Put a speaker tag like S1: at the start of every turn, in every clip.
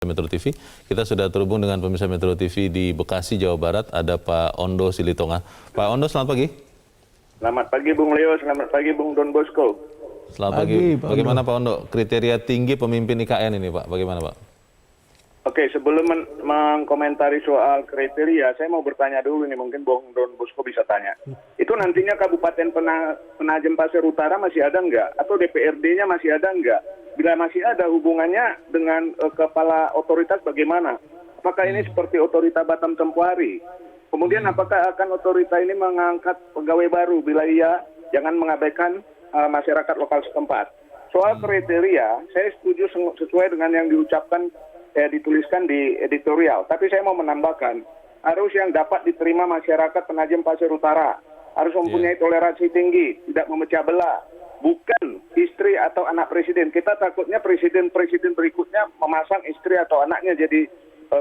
S1: Metro TV. Kita sudah terhubung dengan pemirsa Metro TV di Bekasi, Jawa Barat. Ada Pak Ondo Silitonga. Pak Ondo, selamat pagi.
S2: Selamat pagi Bung Leo, selamat pagi Bung Don Bosco.
S1: Selamat pagi. Bagaimana Pak Ondo? Kriteria tinggi pemimpin IKN ini Pak, bagaimana Pak?
S2: Oke, sebelum mengkomentari soal kriteria, saya mau bertanya dulu nih, mungkin Bung Don Bosco bisa tanya. Itu nantinya Kabupaten Penajem Pasir Utara masih ada nggak? Atau DPRD-nya masih ada nggak? Bila masih ada, hubungannya dengan kepala otoritas bagaimana? Apakah ini seperti otorita Batam tempuh hari? Kemudian apakah akan otorita ini mengangkat pegawai baru? Bila iya, jangan mengabaikan masyarakat lokal setempat. Soal kriteria, saya setuju sesuai dengan yang diucapkan, dituliskan di editorial. Tapi saya mau menambahkan, harus yang dapat diterima masyarakat Penajem Pasir Utara. Harus mempunyai toleransi tinggi, tidak memecah belah. Bukan istri atau anak presiden. Kita takutnya presiden-presiden berikutnya memasang istri atau anaknya jadi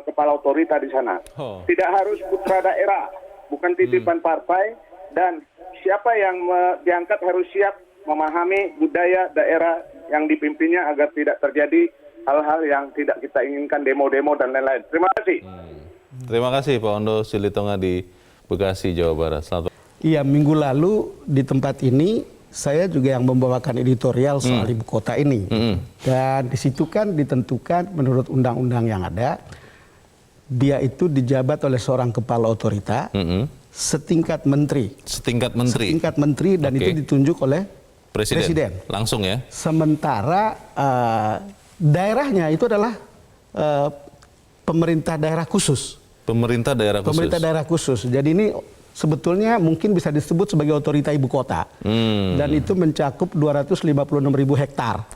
S2: kepala otorita di sana. Tidak harus putra daerah, bukan titipan partai. Dan siapa yang diangkat harus siap memahami budaya daerah yang dipimpinnya agar tidak terjadi hal-hal yang tidak kita inginkan, demo-demo dan lain-lain. Terima kasih.
S1: Terima kasih Pak Ondo Silitonga di Bekasi, Jawa Barat. Selamat.
S3: Iya, minggu lalu di tempat ini saya juga yang membawakan editorial soal ibu kota ini. Dan di situ kan ditentukan menurut undang-undang yang ada, dia itu dijabat oleh seorang kepala otorita setingkat menteri.
S1: Setingkat menteri?
S3: Setingkat menteri, dan itu ditunjuk oleh presiden.
S1: Langsung ya?
S3: Sementara daerahnya itu adalah pemerintah daerah khusus.
S1: Pemerintah daerah khusus? Pemerintah
S3: daerah khusus. Jadi ini sebetulnya mungkin bisa disebut sebagai otorita ibu kota. Dan itu mencakup 256.000 hektar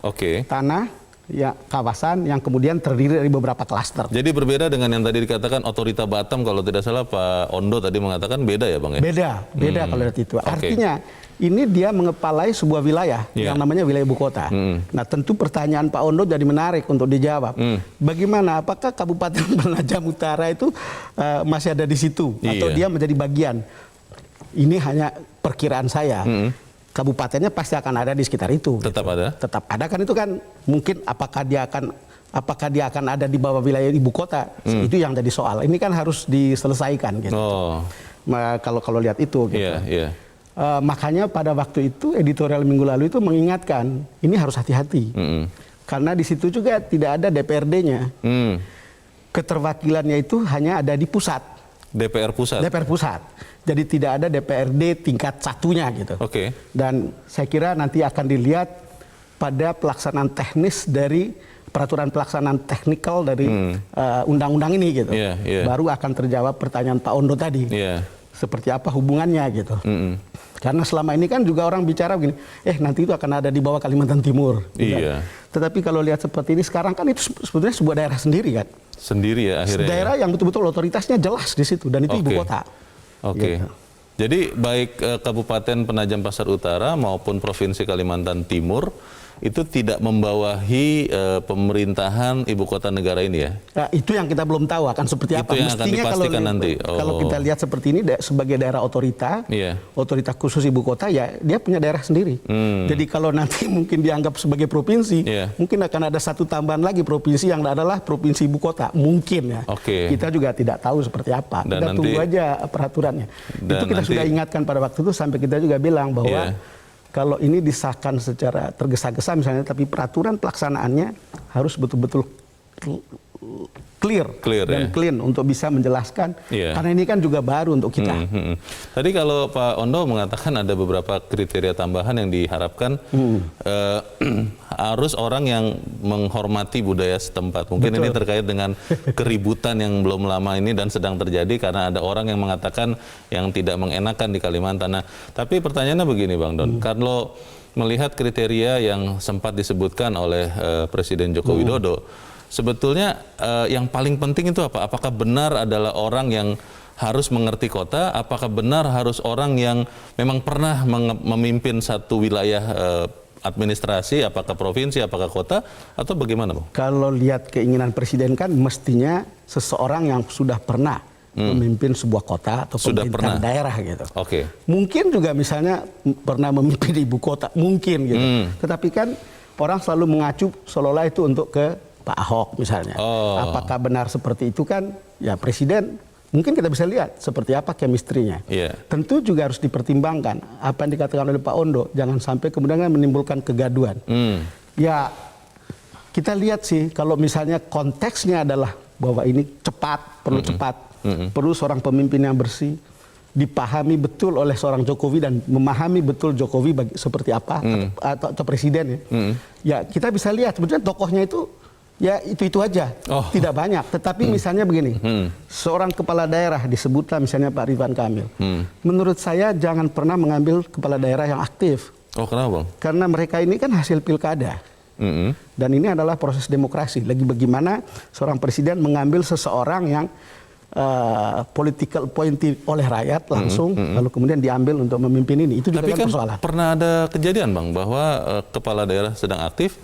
S3: tanah, ya, kawasan yang kemudian terdiri dari beberapa klaster.
S1: Jadi berbeda dengan yang tadi dikatakan otorita Batam, kalau tidak salah Pak Ondo tadi mengatakan beda ya Bang ya?
S3: Beda kalau dari itu. Artinya ini dia mengepalai sebuah wilayah yang namanya wilayah ibu kota. Nah, tentu pertanyaan Pak Ondo jadi menarik untuk dijawab. Bagaimana, apakah Kabupaten Penajam Utara itu masih ada di situ atau dia menjadi bagian? Ini hanya perkiraan saya. Kabupatennya pasti akan ada di sekitar itu.
S1: Tetap ada?
S3: Tetap ada, kan itu kan mungkin apakah dia akan ada di bawah wilayah ibu kota? Itu yang jadi soal. Ini kan harus diselesaikan gitu. Kalau lihat itu gitu. Makanya pada waktu itu editorial minggu lalu itu mengingatkan ini harus hati-hati. Karena di situ juga tidak ada DPRD-nya. Keterwakilannya itu hanya ada di pusat.
S1: DPR pusat? DPR
S3: pusat. Jadi tidak ada DPRD tingkat satunya gitu. Dan saya kira nanti akan dilihat pada pelaksanaan teknis dari peraturan pelaksanaan teknikal dari undang-undang ini gitu. Baru akan terjawab pertanyaan Pak Ondo tadi. Seperti apa hubungannya gitu. Karena selama ini kan juga orang bicara begini, nanti itu akan ada di bawah Kalimantan Timur. Tetapi kalau lihat seperti ini sekarang kan itu sebetulnya sebuah daerah sendiri kan.
S1: Sendiri ya akhirnya.
S3: Daerah yang betul-betul otoritasnya jelas di situ, dan itu ibu kota. Gitu.
S1: Jadi baik Kabupaten Penajam Pasir Utara maupun Provinsi Kalimantan Timur itu tidak membawahi pemerintahan ibu kota negara ini ya? Nah,
S3: itu yang kita belum tahu akan seperti apa.
S1: Itu yang akan dipastikan nanti.
S3: Kalau kita lihat seperti ini sebagai daerah otorita, otorita khusus ibu kota, ya dia punya daerah sendiri. Jadi kalau nanti mungkin dianggap sebagai provinsi, mungkin akan ada satu tambahan lagi provinsi yang adalah provinsi ibu kota. Mungkin ya. Kita juga tidak tahu seperti apa. Kita tunggu aja peraturannya. Itu kita sudah ingatkan pada waktu itu, sampai kita juga bilang bahwa kalau ini disahkan secara tergesa-gesa misalnya, tapi peraturan pelaksanaannya harus betul-betul clear dan clean untuk bisa menjelaskan. Karena ini kan juga baru untuk kita.
S1: Tadi kalau Pak Ondo mengatakan ada beberapa kriteria tambahan yang diharapkan, harus orang yang menghormati budaya setempat. Mungkin ini terkait dengan keributan yang belum lama ini dan sedang terjadi karena ada orang yang mengatakan yang tidak mengenakan di Kalimantan. Nah, tapi pertanyaannya begini Bang Don, kalau melihat kriteria yang sempat disebutkan oleh Presiden Joko Widodo, sebetulnya yang paling penting itu apa? Apakah benar adalah orang yang harus mengerti kota? Apakah benar harus orang yang memang pernah memimpin satu wilayah administrasi, apakah provinsi, apakah kota, atau bagaimana Bang?
S3: Kalau lihat keinginan Presiden kan mestinya seseorang yang sudah pernah memimpin sebuah kota atau pemerintahan daerah gitu. Mungkin juga misalnya pernah memimpin ibu kota, mungkin gitu. Tetapi kan orang selalu mengacu seolah-olah itu untuk ke Pak Ahok misalnya. Apakah benar seperti itu kan? Ya Presiden mungkin kita bisa lihat seperti apa chemistry-nya. Tentu juga harus dipertimbangkan apa yang dikatakan oleh Pak Ondo, jangan sampai kemudian menimbulkan kegaduhan. Ya kita lihat sih kalau misalnya konteksnya adalah bahwa ini cepat, perlu cepat, perlu seorang pemimpin yang bersih, dipahami betul oleh seorang Jokowi dan memahami betul Jokowi seperti apa atau presiden ya. Ya kita bisa lihat sebetulnya tokohnya itu ya itu aja, tidak banyak. Tetapi misalnya begini, seorang kepala daerah disebutlah misalnya Pak Ridwan Kamil. Menurut saya jangan pernah mengambil kepala daerah yang aktif.
S1: Kenapa Bang?
S3: Karena mereka ini kan hasil pilkada. Dan ini adalah proses demokrasi. Lagi bagaimana seorang presiden mengambil seseorang yang political appointee oleh rakyat langsung, lalu kemudian diambil untuk memimpin ini. Itu juga
S1: tapi kan
S3: persoalan.
S1: Pernah ada kejadian Bang bahwa kepala daerah sedang aktif,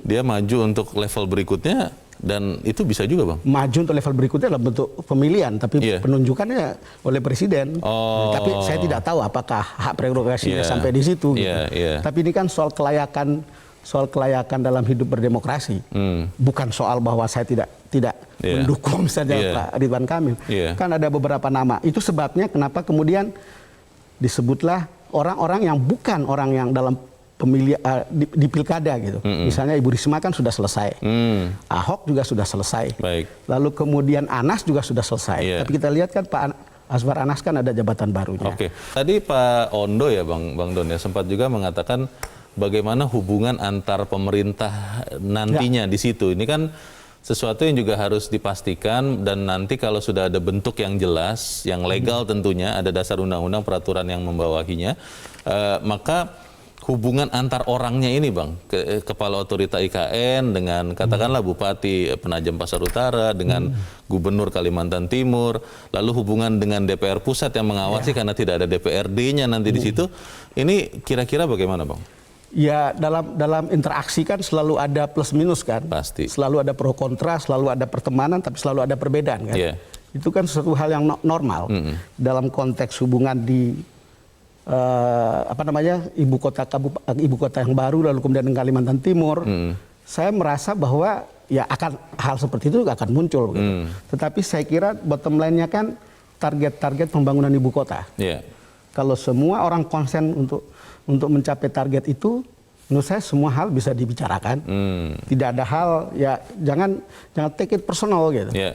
S1: dia maju untuk level berikutnya dan itu bisa juga Bang.
S3: Maju untuk level berikutnya dalam bentuk pemilihan, tapi penunjukannya oleh presiden. Tapi saya tidak tahu apakah hak prerogatifnya sampai di situ. Tapi ini kan soal kelayakan dalam hidup berdemokrasi, bukan soal bahwa saya tidak mendukung misalnya Pak Ridwan Kamil. Kan ada beberapa nama. Itu sebabnya kenapa kemudian disebutlah orang-orang yang bukan orang yang dalam pemilih di pilkada gitu. Misalnya Ibu Risma kan sudah selesai, Ahok juga sudah selesai, lalu kemudian Anas juga sudah selesai. Tapi kita lihat kan Pak Azwar Anas kan ada jabatan barunya.
S1: Tadi Pak Ondo ya Bang Don ya sempat juga mengatakan bagaimana hubungan antar pemerintah nantinya di situ. Ini kan sesuatu yang juga harus dipastikan dan nanti kalau sudah ada bentuk yang jelas, yang legal tentunya, ada dasar undang-undang peraturan yang membawahinya, maka hubungan antar orangnya ini Bang, Kepala Otorita IKN dengan katakanlah Bupati Penajam Pasar Utara, dengan Gubernur Kalimantan Timur, lalu hubungan dengan DPR Pusat yang mengawasi karena tidak ada DPRD-nya nanti di situ, ini kira-kira bagaimana Bang?
S3: Ya dalam interaksi kan selalu ada plus minus kan. Pasti. Selalu ada pro kontra, selalu ada pertemanan, tapi selalu ada perbedaan kan. Itu kan sesuatu hal yang normal dalam konteks hubungan di ibu kota yang baru, lalu kemudian di Kalimantan Timur. Saya merasa bahwa ya hal seperti itu akan muncul. Gitu. Tetapi saya kira bottom line-nya kan target-target pembangunan ibu kota. Kalau semua orang konsen untuk mencapai target itu, menurut saya semua hal bisa dibicarakan. Tidak ada hal, ya jangan take it personal gitu.